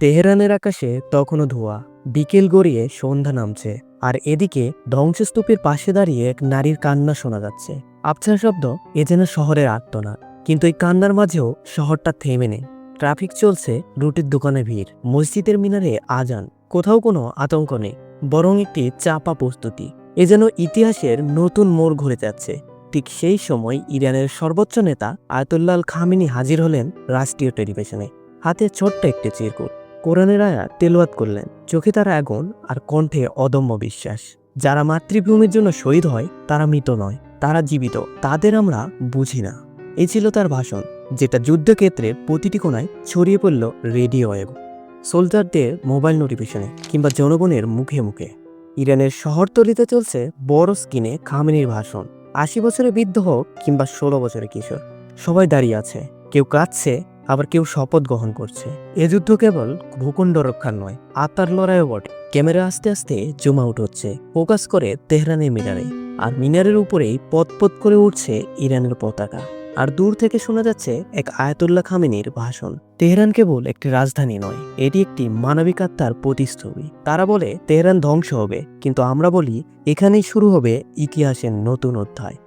তেহরানের আকাশে তখনও ধোঁয়া, বিকেল গড়িয়ে সন্ধ্যা নামছে, আর এদিকে ধ্বংসস্তূপের পাশে দাঁড়িয়ে এক নারীর কান্না শোনা যাচ্ছে। আবছা শব্দ, এ যেন শহরের আর্তনাদ। কিন্তু এই কান্নার মাঝেও শহরটা থেমে নেই। ট্রাফিক চলছে, রুটির দোকানে ভিড়, মসজিদের মিনারে আজান। কোথাও কোনো আতঙ্ক নেই, বরং একটি চাপা প্রস্তুতি। এ যেন ইতিহাসের নতুন মোড় ঘুরে যাচ্ছে। ঠিক সেই সময় ইরানের সর্বোচ্চ নেতা আয়াতুল্লাহ আল খামেনি হাজির হলেন রাষ্ট্রীয় টেলিভিশনে। হাতে ছোট্ট একটি চিরকুট, কোরআনের আয়াত তেলাওয়াত করলেন। চোখে তার আগুন আর কণ্ঠে অদম্য বিশ্বাস। যারা মাতৃভূমির জন্য শহীদ হয় তারা মৃত নয়, তারা জীবিত, তাদের আমরা বুঝি না। এই ছিল তার ভাষণ, যেটা যুদ্ধক্ষেত্রের প্রতিটি কোণায় ছড়িয়ে পড়ল রেডিও ওয়েভ, সোলজারদের মোবাইল নোটিফিকেশনে, কিংবা জনগণের মুখে মুখে। ইরানের শহরতলিতে চলছে বড় স্ক্রিনে খামেনির ভাষণ। ৮০ বছরের বৃদ্ধ হোক কিংবা ১৬ বছরের কিশোর, সবাই দাঁড়িয়ে আছে। কেউ কাঁদছে, আবার কেউ শপথ গ্রহণ করছে। এ যুদ্ধ কেবল ভূখণ্ড রক্ষার নয়, আত্মার লড়াইও বটে। ক্যামেরা আস্তে আস্তে জুম আউট হচ্ছে, ফোকাস করে তেহরানের মিনারে। আর মিনারের উপরেই পথ করে উঠছে ইরানের পতাকা। আর দূর থেকে শোনা যাচ্ছে এক আয়াতুল্লাহ খামেনির ভাষণ। তেহরান কেবল একটি রাজধানী নয়, এটি একটি মানবিক আত্মার প্রতিচ্ছবি। তারা বলে তেহরান ধ্বংস হবে, কিন্তু আমরা বলি এখানেই শুরু হবে ইতিহাসের নতুন অধ্যায়।